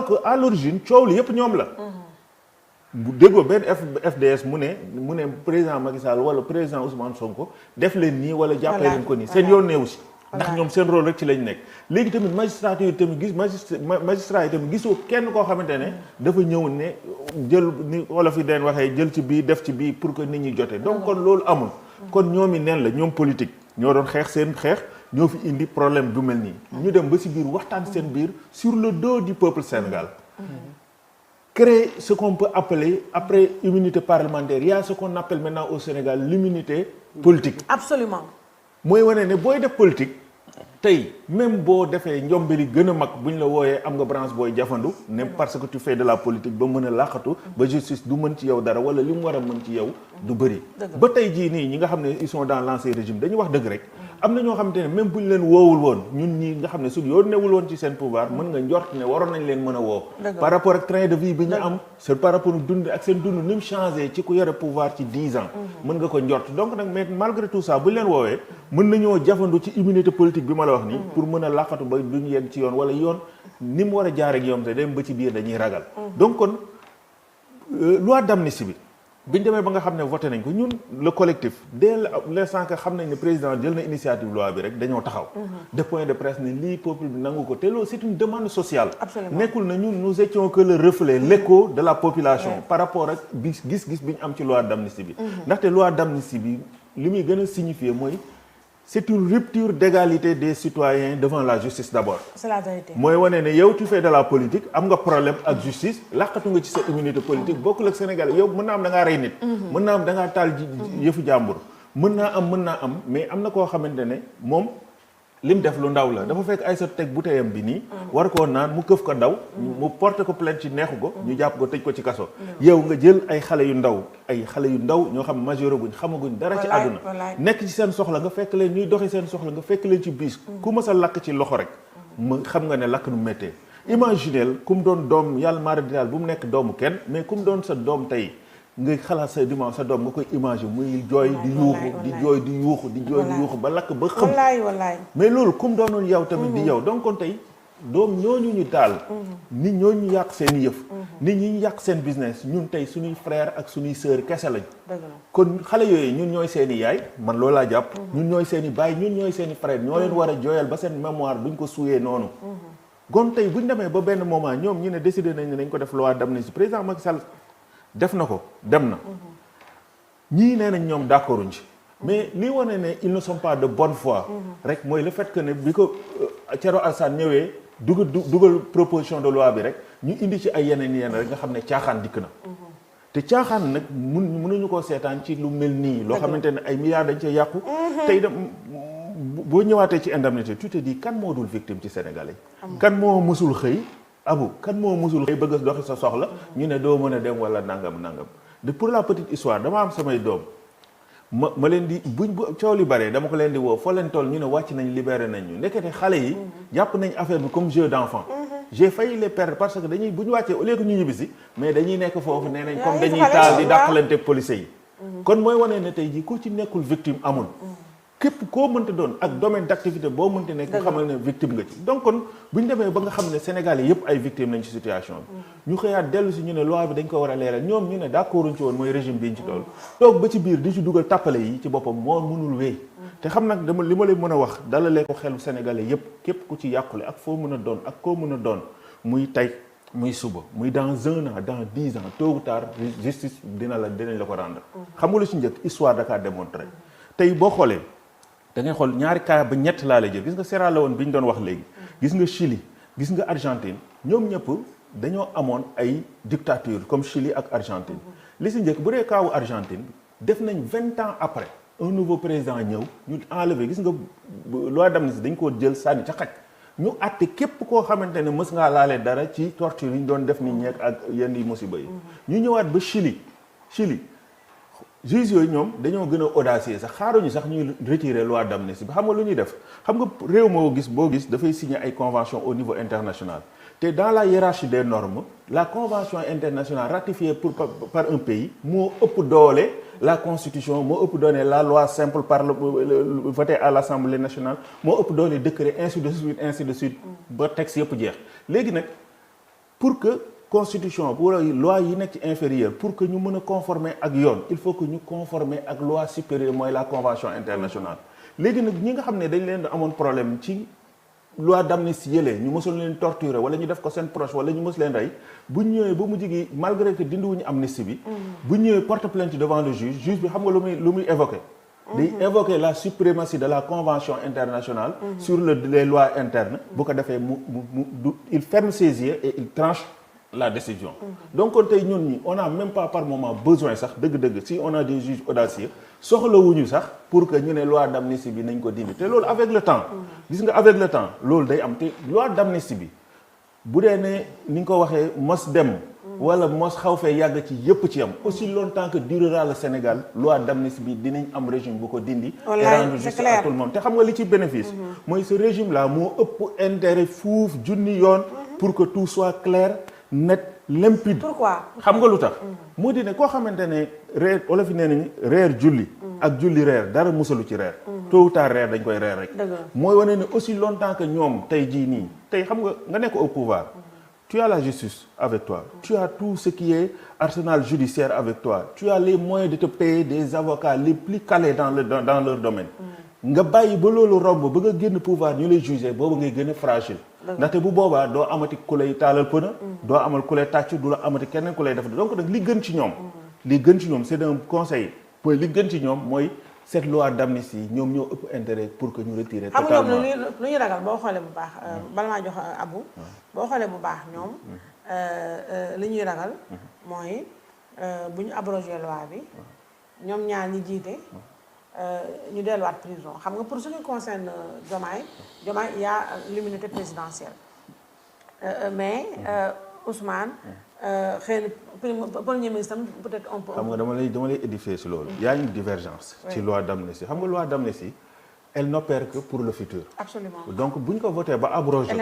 alors que à l'origine coow li yëpp ñoom la. bu déggoo benn FDS mu ne président Macky Sall wala président Ousmane Sonko def leen nii wala jàppale leen ko nii seen yoon neewu si. ndax ñoom seen rôle rek ci lañ nekk. léegi tamit magistrat yi tamit gisoo kenn koo xamante ne dafa ñëw ne jël ni wolof yi den waxee jël ci bii def ci bii pour que nit ñi jote donc kon loolu amul. kon ñoom i neen la ñoom politique ñoo doon xeex seen xeex ñoo fi indi problème du mel nii. ñu dem ba si biir waxtaan seen biir sur le dos du peuple Sénégal. Créer ce qu'on peut appeler, après immunité parlementaire, il y a ce qu'on appelle maintenant au Sénégal l'immunité politique. Absolument. Moi, je dis que de politique, même si tu fais un peu de mag, si tu am nga branche boy jafandu, parce que tu fais de la politique, ba mëna laxatu, ba justice du mën ci yow dara wala lim wara mën ci yow du bari. Ba tay ji ni ñi nga xamné ils sont dans l'ancien régime, dañuy wax deug rek. Amna ñoo xamantene même buñ leen woowul woon ñun ñi nga xamné suñu yoon newul woon ci seen pouvoir mën nga njort ne waroon nañ leen mën a woo par rapport ak train de vie bi ñu am c'est par rapport dund ak seen dund ni mu changé ci ku yore pouvoir ci 10 ans mën nga ko njort donc nag mais malgré tout ça buñ leen woowee mën nañoo jafandu ci immunité politique bi ma la wax nii pour mën a laqatu ba duñ yegg ci yoon wala yoon ni mu war a jaar ak yoon te dem ba ci biir dañuy ragal donc kon loi d'amnistie bi biñ demee ba nga xam ne voté nañ ko ñun le collectif dès l'instant que xam nañ ne président jël na initiative loi bi rek dañoo taxaw de point de presse ne lii peuple bi nangu ko te loolu c'est une demande sociale nekkul na ñun nous étions que le reflet l'écho de la population par rapport ak gis-gis bi ñu am ci loi d'amnistie bi ndaxte loi d'amnistie bi li muy gën a signifier mooy c'est une rupture d'égalité des citoyens devant la justice d'abord. C'est la vérité. Moi, tu fais de la politique, tu as un problème avec la justice, là, tu as cette immunité politique. Beaucoup de Sénégal, tu as un rey nit, tu as un tal yëfu jàmbur, mën naa am mais am na koo xamante ne moom lim def lu ndaw la dafa fekk ay sa teg bouteillam bi nii war koo naan mu këf ko daw mu porté ko plainte ci neexu ko ñu jàpp ko tëj ko ci kaso yow nga jël ay xale yu ndaw ñoo xam majeur guñ xamaguñ dara ci àdduna nekk ci seen soxla nga fekk leen ñuy doxi seen soxla nga fekk leen ci biis ku ma sa lakk ci loxo rek mu xam nga ne lakk nu méttee imagineel ku mu doon doom yàlla maradinal bu mu nekk doomu kenn mais ku mu doon sa doom tey nga xalaat sa dimanche sa doom nga koy imaginer muy jooy di yuuxu ba lakk ba xam mais loolu comme doonoon yow tamit di yow donc kon tey doom ñooñu ñu taal nit ñooñu yàq seen yëf nit ñi ñu yàq seen business ñun tey suñuy frère ak suñuy sœur kese lañ kon xale yooyu ñun ñooy seen i yaay man loolu laa jàpp ñun ñooy seen i baay ñun ñooy seen i frère ñoo leen war a jooyal ba seen mémoire duñ ko suyee noonu kon tey buñ demee ba benn moment ñoom ñu ne décidé nañ ne dañ ko def loi d'amnistie président Macky Sall def na ko dem na ñii nee nañ ñoom d'accorduñ ci mais li wane ne ils ne sont pas de bonne foi rek mooy le fait que ne bi ko Thierno Alassane ñëwee dugal proposition de loi bi rek ñu indi ci ay yeneen rek nga xam ne caaxaan dikk na te caaxaan nag mënuñu koo seetaan ci lu mel nii loo xamante ne ay milliards dañ cee yàqu tey dem boo ñëwaatee ci indemnité tu te dis kan moo dul victime ci Sénégalais kan moo mësul xëy kan moo musul xëy bëgg a doxi sa soxla ñu ne doo mën a dem wala nangam de pour la petite histoire dama am samay doom ma leen di buñ coow li bare dama ko leen di woo foo leen toll ñu ne wàcc nañ libéré nañ ñu nekkete xale yi jàpp nañ affaire bi comme jeu d'enfant j'ai failli les perdre parce que dañuy bu ñu wàccee au lieu que ñu ñibbisi mais dañuy nekk foofu nee nañ comme dañuy taal di dàqalante policiers yi kon mooy wane ne tey jii ku ci nekkul victime amul képp koo mënta doon ak domaine d'activité boo mënta nekk xamal ne victime nga ci donc kon bu ñu demee ba nga xam ne Sénégal yi yëpp ay victime lañ ci situation bi ñu xëyaat dellu si ñu ne loi bi dañ ko war a leeral ñoom ñu ne d'accorduñ ci woon mooy régime bi ñu ci toll toog ba ci biir di ci dugal tàppale yi ci boppam moo mënul wéy te xam nag dama li ma lay mën a wax dalalee ko xelu Sénégalais yëpp képp ku ci yàqule ak foo mën a doon ak koo mën a doon muy tey muy suba muy dans 1 an dans 10 ans tôt ou tard justice dinañ la ko rendre xam nga lu ci njëkk histoire da kaa démontré tey boo xoolee da ngay xool ñaari cas ba ñett laa lay jël gis nga Sierra Leone bi ñu doon wax léegi gis nga Chili gis nga Argentine ñoom ñëpp dañoo amoon ay dictature comme Chili ak Argentine li si njëkk bu dee kaawu Argentine def nañ 20 ans après un nouveau président ñëw ñu enlevé gis nga loi d'amnistie dañ koo jël sànni ca xaj ñu àtte képp koo xamante ne mës ngaa laalee dara ci torture yi ñu doon def nit ñeek ak yenn yi musiba yi ñu ñëwaat ba Chili juges yooyu ñoom dañoo gën a audacieux sax xaaruñu sax ñuy retirer loi d'amnistie bi xam nga lu ñuy def xam nga réew moo boo gis dafay signer ay convention au niveau international te dans la hiérarchie des normes la convention internationale ratifiée par un pays moo ëpp doole la constitution moo ëpp doole la loi simple votée à l'Assemblée nationale moo ëpp doole décret ainsi de suite ba texte yëpp jeex léegi nag pour que constitution wala loi yi nekk ci inférieur pour que ñu mën a conformer ak yoon il faut que ñu conformer ak loi supérieure mooy la convention internationale léegi nag ñi nga xam ne dañ leen amoon problème ci loi d'amnistie yëlee ñu mësul leen torturer wala ñu def ko seen proche wala ñu mës leen rey bu ñu ñëwee ba mu jigi malgré que dindiwuñu amnistie bi bu ñu ñëwee porte plainte devant le juge bi xam nga lu muy évoquer day évoquer la suprématie de la convention internationale sur les lois internes bu ko defee il ferme ses yeux et il tranche la décision donc kon tey ñun ñi on a même pas par moment besoin sax dëgg-dëgg si on a des juges audacieux soxlawuñu sax pour que ñu ne loi d'amnistie bi nañ ko dindi te loolu avec le temps gis nga avec le temps loolu day am te loi d'amnistie bi bu dee ne ni nga ko waxee mos dem wala mos xaw fee yàgg ci yëpp ci am aussi longtemps que durera le Sénégal loi d'amnistie bi dinañ am régime bu ko dindi et rendre justice à tout le monde te xam nga li ci bénéfice mooy ce régime là moo ëpp intérêt fuuf junni yoon pour que tout soit clair net limpide. Pourquoi? xam nga lu tax moo di ne koo xamante ne reer olof yi nee nañu reer julli ak julli reer dara musalu ci reer tôt ou tard reer dañ koy reer rek mooy wane ne aussi longtemps que ñoom tey jii nii tey xam nga nekk au pouvoir tu as la justice avec toi tu as tout ce qui est arsenal judiciaire avec toi tu as les moyens de te payer des avocats les plus calés dans leur domaine nga bàyyi ba loolu romb ba nga génn pouvoir ñu lay juger boobu ngay gën a fragile ndaxte bu boobaa doo amati ku lay taalal pëna doo amal ku lay tàcc du la amati keneen ku lay def donc nag li gën ci ñoom c'est un conseil mooy li gën ci ñoom mooy cette loi d'amnistie ñoom ñoo ëpp intérêt pour que ñu retirer totalement xam nga lu ñu ragal boo xoolee bu baax bala maa jox Abou boo xoolee bu baax ñoom li ñuy ragal mooy bu ñu abrogé loi bi ñoom ñaar ñi jiite ñu delluwaat prison xam nga pour ce qui concerne Diomaye il y a l'immunité présidentielle mais Ousmane xëy na premier ministre tam peut-être on peut. xam nga dama lay édifier ci loolu. y a une divergence. ci loi d'amnistie xam nga loi d'amnistie elle n'opère que pour le futur. Absolument. donc bu ñu ko voté ba abrogé ko.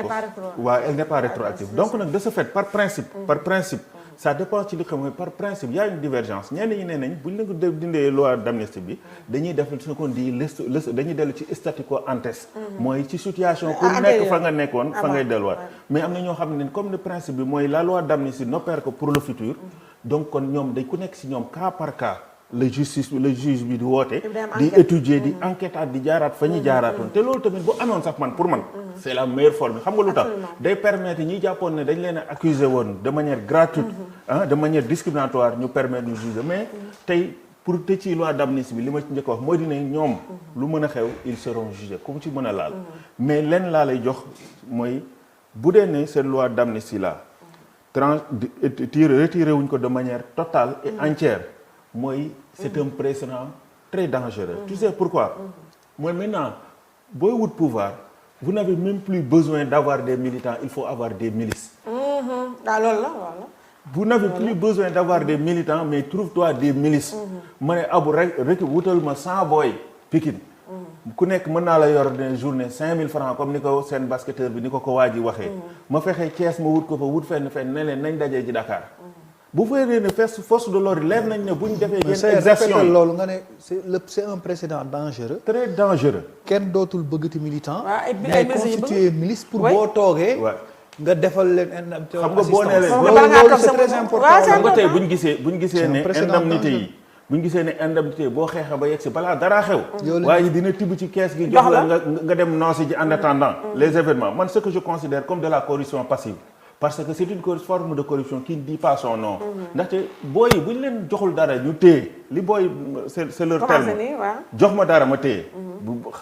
Elle n'est pas rétroactive donc nag de ce fait par principe. ça dépend ci li xam nga par principe y a une divergence ñenn ñi nee nañ bu ñu la ko dindee loi d'amnistie bi dañuy def ce qu'on dit dañuy dellu ci statu quo ante mooy ci situation ku nekk fa nga nekkoon fa ngay delluwaat mais am na ñoo xam ne comme le principe bi mooy la loi d'amnistie n'opère que pour le futur donc kon ñoom dañ ku nekk si ñoom cas par cas le juge bi di woote di étudier di enquêter di jaaraat fa ñuy jaaraatoon te loolu tamit bu amoon sax man pour man c'est la meilleure forme xam nga lu tax day permettre ñi jàppoon ne dañ leen a accuser woon de manière gratuite de manière discriminatoire ñu permettre ñu juger mais tey pour te ci loi d'amnistie bi li ma ci njëkk wax mooy dina ñoom lu mën a xew ils seront jugés comme ci mën a laal mais lenn laa lay jox mooy bu dee ne cette loi d'amnistie là retiré wuñ ko de manière totale et entière mooy c'est un précédent très dangereux. Tu sais pourquoi? Moi maintenant booy wut pouvoir vous n'avez même plus besoin d'avoir des militants il faut avoir des milices. loolu la voilà. Vous n'avez plus besoin d'avoir des militants mais trouve-toi des milices. ma ne Abou rek wutal ma 100 booy Pikine. ku nekk mën naa la yor des journée 5000 francs comme ni ko seen basketteur bi ni ko waa ji waxee. ma fexe Thiès ma wut ko fa wut fenn ne leen nañ dajee ci Dakar. bu fekkee ne force de l'ordre leer nañ ne bu ñu defee yenn exaction loolu nga ne c'est un précédent dangereux. très dangereux. kenn dootul bëggati militant. mais constituer milice pour boo toogee. nga defal leen indemnité. xam nga boo nee leen loolu c'est très important. xam nga tey bu ñu gisee ne indemnité yi. bu ñu gisee ne indemnité boo xeexee ba yegg si balaa dara xew. waaye dina tibb ci kees gi jox la nga dem noosi ji en attendant les événements man ce que je considère comme de la corruption passive. parce que c'est une forme de corruption qui ne dit pas son nom. ndaxte booy yi bu ñu leen joxul dara ñu téye li booy c'est leur terme jox ma dara ma téye.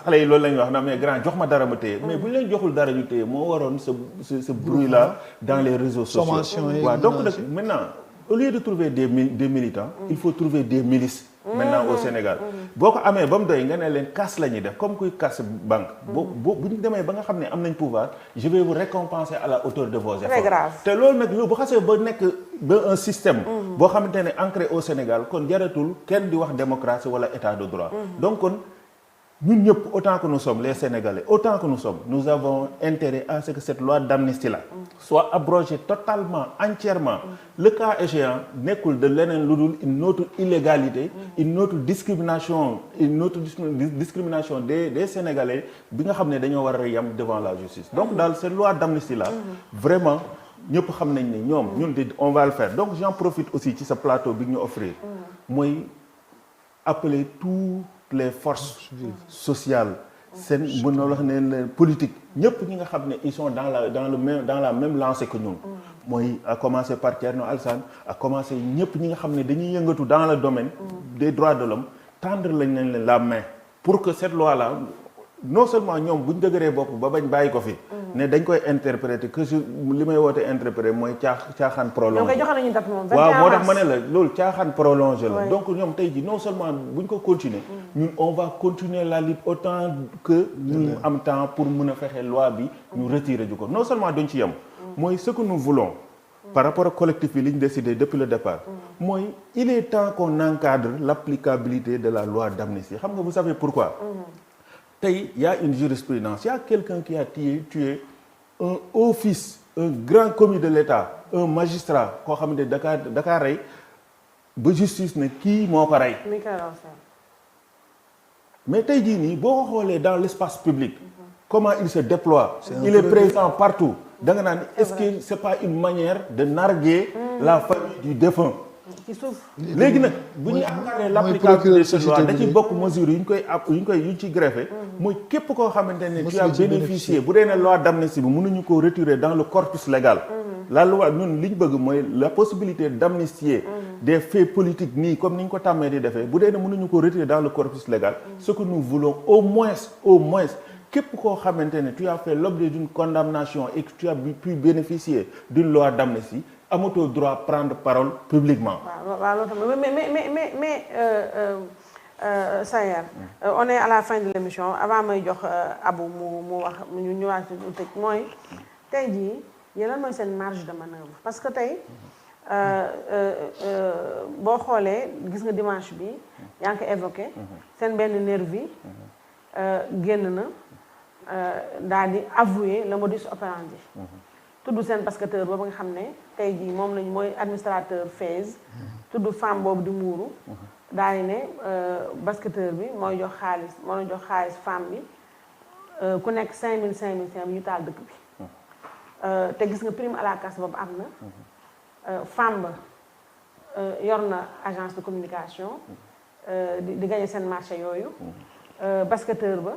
xale yi loolu la ñuy wax na mais grand jox ma dara ma téye. mais bu ñu leen joxul dara ñu téye moo waroon ce bruit là dans les réseaux sociaux. waaw donc nag maintenant au lieu de trouver des militants. il faut trouver des milices. maintenant au Sénégal boo ko amee ba mu doy nga ne leen casse la ñuy def comme kuy casse banque bu ñu demee ba nga xam ne am nañ pouvoir je vais vous récompenser à la hauteur de vos efforts. Très grave. te loolu nag bu xasee ba nekk ba un système boo xamante ne ancré au Sénégal kon jaratul kenn di wax démocratie wala état de droit donc kon ñun ñëpp autant que nous sommes les Sénégalais autant que nous sommes nous avons intérêt à ce que cette loi d'amnistie là soit abrogée totalement entièrement le cas échéant nekkul de leneen lu dul une autre illégalité une autre discrimination des Sénégalais bi nga xam ne dañoo war a yem devant la justice donc daal cette loi d'amnistie là vraiment ñëpp xam nañ ne ñoom ñun di on va le faire donc j'en profite aussi ci sa plateau bi ñu offrir mooy appeler toutes les forces sociales seen mën na wax ne politique ñëpp ñi nga xam ne ils sont dans la même lancée que ñun mooy à commencer par Thierno Alassane à commencer ñëpp ñi nga xam ne dañuy yëngatu dans le domaine des droits de l'homme tendre lañ leen la main pour que cette loi là non seulement ñoom buñ dëgëree bopp ba bañ bàyyi ko fi ne dañ koy interpréter que li may woote interpréter mooy caaxaan prolongé waaw moo tax ma ne la loolu caaxaan prolongé la donc ñoom tey ji non seulement buñ ko continuer ñun on va continuer la lutte autant que ñu am temps pour mën a fexe loi bi ñu retirer ju ko non seulement duñ ci yem mooy ce que nous voulons par rapport au collectif bi li ñu décidé depuis le départ mooy il est temps qu'on encadre l'applicabilité de la loi d'amnistie xam nga vous savez pourquoi tey y a une jurisprudence y a quelqu'un qui a tué un haut-fils un grand commis de l'État un magistrat koo xam ne Dakar rey ba justice ne kii moo ko rey mais tey jii nii boo ko xoolee dans l'espace public comment il se déploie il est présent partout da nga naan est-ce que c'est pas une manière de narguer la famille du défunt léegi nag bu ñuy encadrer l'application de cette loi da ciy bokk mesures yu ñu ciy greffé mooy képp koo xamante ne tu as bénéficié bu dee ne loi d'amnistie bi mënuñu ko retirer dans le corpus légal la loi ñun li ñu bëgg mooy la possibilité d'amnistier des faits politiques nii comme ni ñu ko tàmmee di defee bu dee ne mënuñu ko retirer dans le corpus légal ce que nous voulons au moins képp koo xamante ne tu as fait l'objet d'une condamnation et que tu as pu bénéficier d'une loi d'amnistie amatoo droit prendre parole publiquement. waaw loolu tamit mais Sayer on est à la fin de l'émission avant may jox Abou mu wax ñu ñëwaat ci tëj mooy tey jii yéen lan mooy seen marge de manœuvre parce que tey boo xoolee gis nga dimanche bi yaa ngi ko évoqué seen benn nervi génn na daal di avouer le modus operandi tudd seen basketteur boobu nga xam ne tey jii moom lañu mooy administrateur FAISE tudd femme boobu di muuru daal di ne basketteur bi mooy jox xaalis femme bi ku nekk 5000 ñu taal dëkk bi te gis nga prime à la casse boobu am na femme ba yor na agence de communication di gagner seen marché yooyu basketteur ba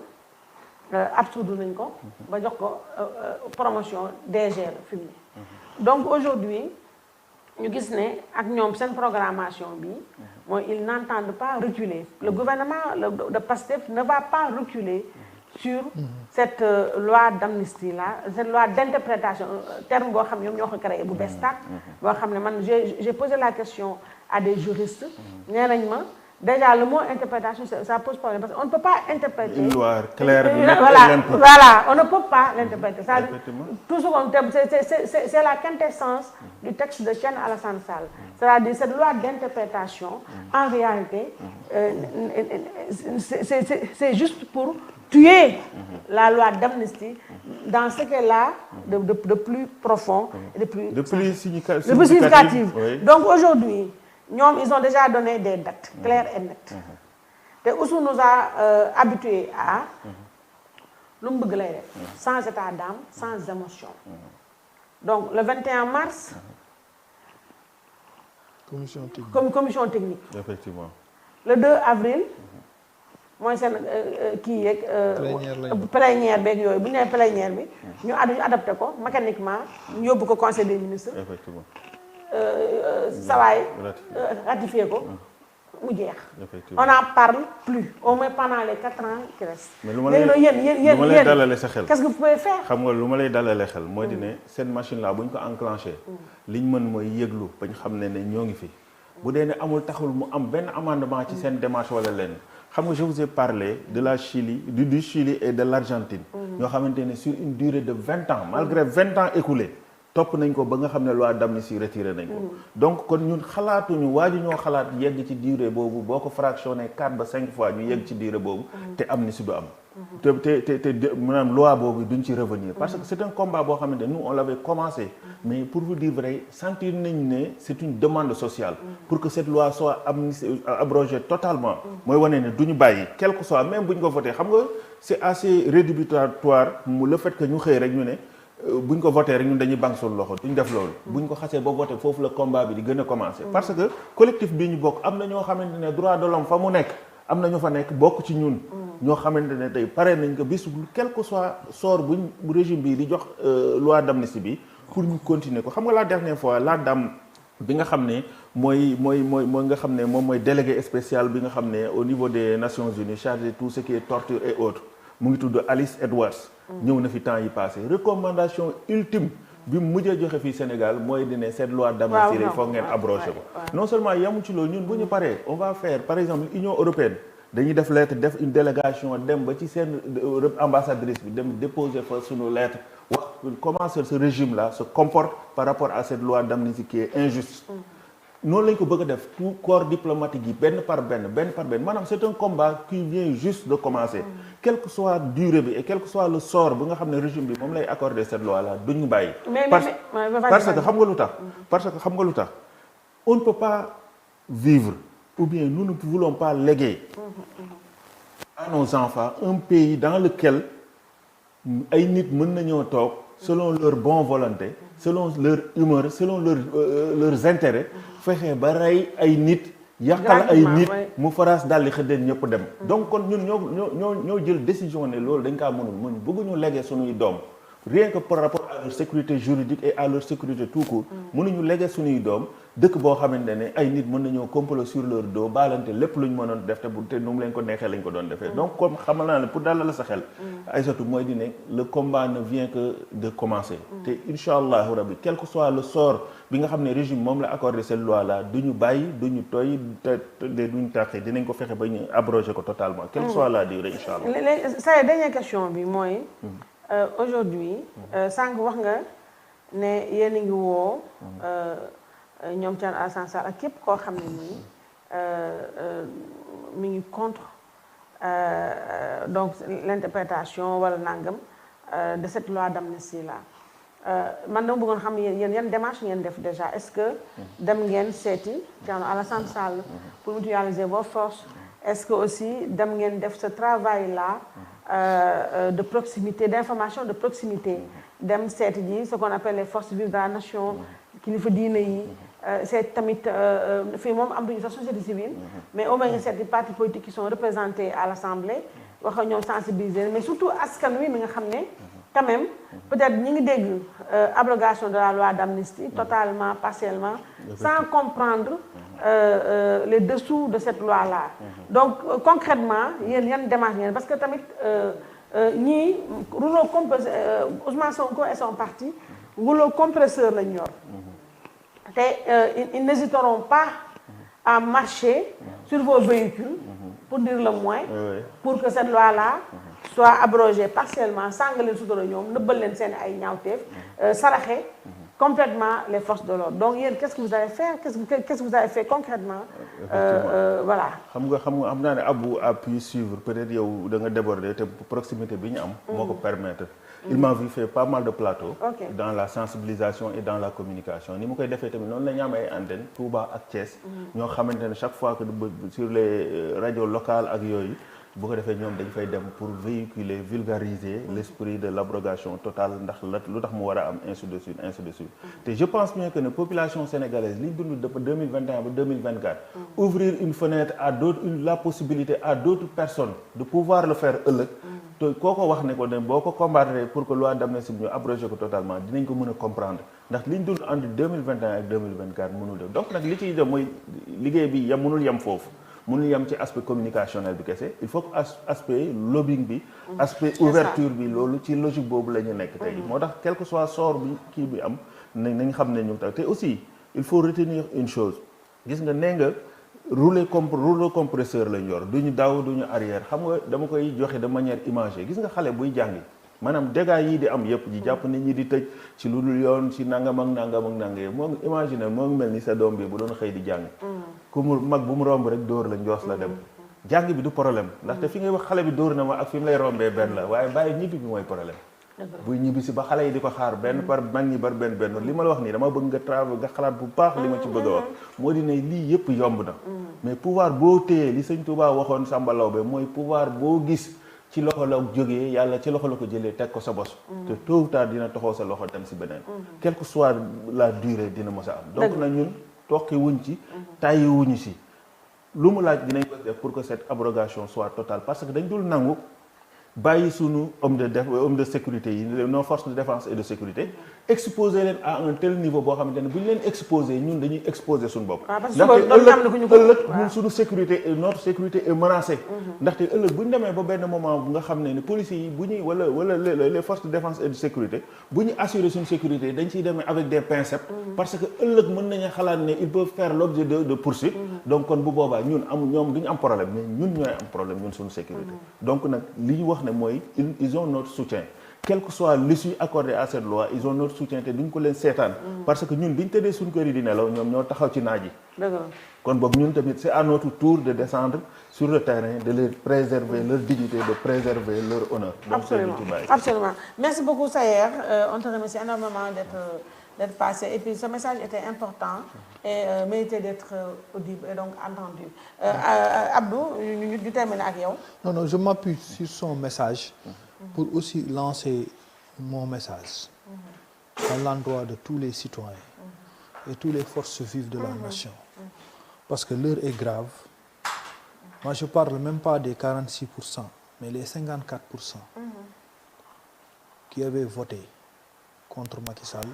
absoudre nañ ko ba jox ko promotion DG la fi mu ne donc aujourd'hui ñu gis ne ak ñoom seen programmation bi mooy ils n'entendent pas reculer le gouvernement de Pastef ne va pas reculer sur cette loi d'amnistie là cette loi d'interprétation terme boo xam ne ñoom ñoo ko créé bu bees tàkk boo xam ne man j'ai posé la question à des juristes nee nañ ma déjà le mot interprétation ça pose problème parce qu'on ne peut pas interpréter une loi claire voilà on ne peut pas l'interpréter ça tout ce qu'on c'est la quintessence du texte de Thierno Alassane Sall c'est-à-dire cette loi d'interprétation en réalité c'est juste pour tuer la loi d'amnistie dans ce qu'elle a de plus profond et de plus significatif donc aujourd'hui ñoom ils ont déjà donné des dates claires et nettes te Oussou nous a habitués à lu mu bëgg lay def sans état d'âme sans émotion donc le 21 mars commission technique effectivement le 2 avril mooy seen kii yeeg plénière beeg yooyu bu ñu nee plénière bi ñu adapté ko mécaniquement ñu yóbbu ko conseil des ministres effectivement sawaay ratifié ko mu jeex on n'en parle plus au moins pendant les 4 ans qui restent mais lu ma lay dalale sa xel qu'est-ce que vous pouvez faire xam nga lu ma lay dalale xel mooy di ne seen machine là bu ñu ko enclenché liñ mën mooy yëglu ba ñu xam ne ñoo ngi fi bu dee ne amul taxul mu am benn amendement ci seen démarche wala leen xam nga je vous ai parlé de la Chili du Chili et de l'Argentine ñoo xamante ne sur une durée de 20 ans malgré 20 ans écoulés topp nañ ko ba nga xam ne loi d'amnistie retiré nañ ko donc kon ñun xalaatuñu ñoo xalaat yegg ci durée boobu boo ko fractionné 4 ba 5 fois ñu yegg ci durée boobu te amnistie du am te maanaam loi boobu duñ ci revenir parce que c'est un combat boo xamante nous on l'avait commencé mais pour vous dire vrai sentir nañ ne c'est une demande sociale pour que cette loi soit abrogée totalement mooy wane ne duñu bàyyi quel que soit même bu ñu ko voté xam nga c'est assez rédhibitoire le fait que ñu xëy rek ñu ne buñ ko voté rek ñun dañuy banque suñu loxo duñ def loolu. buñ ko xasee ba voté foofu la combat bi di gën a commencé. parce que collectif bi ñu bokk am na ñoo xamante ne droit de l'homme fa mu nekk am na ñu fa nekk bokk ci ñun. ñoo xamante ne tey pare nañ ko bis quel que soit sort bu régime bi di jox loi d'amnistie bi pour ñu continuer ko xam nga la dernière fois la dame bi nga xam ne mooy nga xam ne moom mooy délégué spécial bi nga xam ne au niveau des Nations Unies chargé de tout ce qui est torture et autres mu ngi tudd Alice Edwards. ñëw na fi temps yi passé recommandation ultime bi mu mujjee joxe fii Sénégal mooy di ne cette loi d'amnistie il faut ngeen abroger ko. non seulement yamu ci loolu ñun bu ñu paree on va faire par exemple Union européenne dañuy def lettre def une délégation dem ba ci seen ambassadrice bi dem déposer fa sunu lettre wax comment ce régime là se comporte par rapport à cette loi d'amnistie qui est injuste. noonu lañ ko bëgg a def tout corps diplomatique yi benn par benn maanaam c'est un combat qui vient juste de commencer. quelle que soit durée bi et quel que soit le sort bi nga xam ne régime bi moom lay accorder cette loi là duñu bàyyi. parce que xam nga lu tax. parce que xam nga lu tax on ne peut pas vivre ou bien nous ne voulons pas léguer à nos enfants un pays dans lequel ay nit mën nañoo toog selon leur bonne volonté selon leur humeur selon leurs intérêts fexe ba rey ay nit yàqal ay nit mu faraas daldi xëddeen ñëpp dem donc kon ñun ñoo jël décision ne loolu dañ kaa mënul bëgguñu léguer suñuy doom rien que par rapport à leur sécurité juridique et à leur sécurité tout court mënuñu léguer suñuy doom dëkk boo xamante ne ay nit mën nañoo complot sur leur dos baalante lépp lu ñu mënoon def te nu mu leen ko neexee lañ ko doon defee donc comme xamal naa ne pour dalal la sa xel Aïssatou mooy di ne le combat ne vient que de commencer te incha allahu rabbi quel que soit le sort bi nga xam ne régime moom la accordé cette loi là du ñu bàyyi du ñu tooy te duñu tàqee dinañ ko fexe ba ñu abroger ko totalement quelle que soit la durée incha allah sa dernière question bi mooy aujourd'hui sànq wax nga ne yéen a ngi woo ñoom Thierno Alassane Sall ak képp koo xam ne nii mi ngi contre donc l'interprétation wala nangam de cette loi d'amnistie là man dama bëggoon xam yéen yan démarche ngeen def déjà est-ce que dem ngeen seeti Thierno Alassane Sall pour mutualiser vos forces est-ce que aussi dem ngeen def ce travail là de proximité d'information de proximité dem seeti ji ce qu'on appelle les forces vives de la nation kilifa diine yi c'est tamit fii moom am duñu sax société civile mais au moins nga seeti partis politiques qui sont représentés à l'Assemblée wax a ñoom sensibiliser mais surtout askan wi mi nga xam ne quand même peut-être ñi ngi dégg abrogation de la loi d'amnistie totalement partiellement sans comprendre les dessous de cette loi là donc concrètement yéen yan démarche ngeen parce que tamit ñii rouleau compresseur Ousmane Sonko et son parti rouleau compresseur lañ yor te ils n'hésiteront pas à marcher sur vos véhicules pour dire le moins pour que cette loi là soit abrogée partiellement sans nga leen sutura ñoom nëbbal leen seen ay ñaawteef saraxe complètement les forces de l'ordre donc yéen qu'est-ce que vous allez faire qu'est-ce que vous avez fait concrètement voilà xam nga naa ne Abou a pu suivre peut-être yow da nga déborder te proximité bi ñu am moo ko permettre il m'a vu faire pas mal de plateaux dans la sensibilisation et dans la communication ni mu koy defee tamit noonu la ñu am ay antenne Touba ak Thiès ñoo xamante ne chaque fois que sur les radios locales ak yooyu bu ko defee ñoom dañ fay dem pour véhiculer vulgariser l'esprit de l'abrogation totale ndax lu tax mu war a am ainsi de suite te je pense bien que ne population sénégalaise liñ dund depuis 2021 ba 2024 ouvrir une fenêtre à d'autres la possibilité à d'autres personnes de pouvoir le faire ëllëg te koo ko wax ne ko ne boo ko combattre pour que loi d'amnistie bi ñu abrogé ko totalement dinañ ko mën a comprendre ndax liñ dund entre 2021 ak 2024 mënul def donc nag li ciy dem mooy liggéey bi mënul yem foofu mënul yem ci aspect communicationnel bi kese il faut que aspect lobbying bi aspect ouverture bi loolu ci logique boobu la ñu nekk tey moo tax quel que soit sort bi kii bi am nañ xam ne ñu tax te aussi il faut retenir une chose gis nga nee nga rouleau compresseur lañ yor duñu daw duñu arrière xam nga dama koy joxe de manière imagée gis nga xale buy jàngi maanaam dégâts yii di am yëpp ji jàpp nit ñi di tëj ci lu dul yoon ci nangam ak nangam moo ngi imaginer moo ngi mel ni sa doom bi bu doon xëy di jàng ku mu mag bu mu romb rek dóor la njoos la dem jàng bi du problème ndaxte fi ngay wax xale bi dóor na ma ak fi mu lay rombee benn la waaye bàyyi ñibbi bi mooy problème buy ñibbi si ba xale yi di ko xaar benn par mag ñi bar benn li ma la wax nii dama bëgg nga xalaat bu baax li ma ci bëgg a wax moo di ne lii yëpp yomb na mais pouvoir boo téyee li sëñ Touba waxoon Samba Lawbe mooy pouvoir boo gis ci loxo la jógee yàlla ci loxo la ko jëlee teg ko sa bos. te tôt ou tard dina toxoo sa loxo dem si beneen. quelle que soit la durée dina mës a am. donc nag ñun toqi wuñ ci. tàyyi wuñu si. lu mu laaj dinañ ko def pour que cette abrogation soit totale parce que dañ dul nangu bàyyi sunu homme de sécurité yi nos forces de défense et de sécurité exposer leen à un tel niveau boo xamante ne bu ñu leen exposer ñun dañuy exposer suñu bopp. ndaxte ëllëg ñun suñu sécurité notre sécurité est menacée. ndaxte ëllëg bu ñu demee ba benn moment bu nga xam ne policiers yi bu ñuy wala les forces de défense et de sécurité bu ñu assurer suñu sécurité dañ ciy demee avec des pincettes. parce que ëllëg mën nañu xalaat ne ils peuvent faire l'objet de poursuite. donc kon bu boobaa ñun ñoom duñu am problème mais ñun ñooy am problème ñun suñu sécurité. donc nag li ñu wax ne mooy ils ont notre soutien. quel que soit l'issue accordée à cette loi ils ont notre soutien te duñ ko leen seetaan. parce que ñun biñ tëddee suñ kër yi di nelaw ñoom ñoo taxaw ci naaj yi. kon boog ñun tamit c'est à notre tour de descendre sur le terrain de leur préserver leur dignité de préserver leur honneur. Absolument, absolument. Merci beaucoup Sayer. On te remercie énormément d'être passé et puis ce message était important et méritait d'être audible et donc entendu. Abdou ñu terminer ak yow. Non, je m'appuie sur son message pour aussi lancer mon message à l'endroit de tous les citoyens et toutes les forces vives de la nation. Parce que l'heure est grave. Moi, je parle même pas des 46%, mais les 54% qui avaient voté contre Macky Sall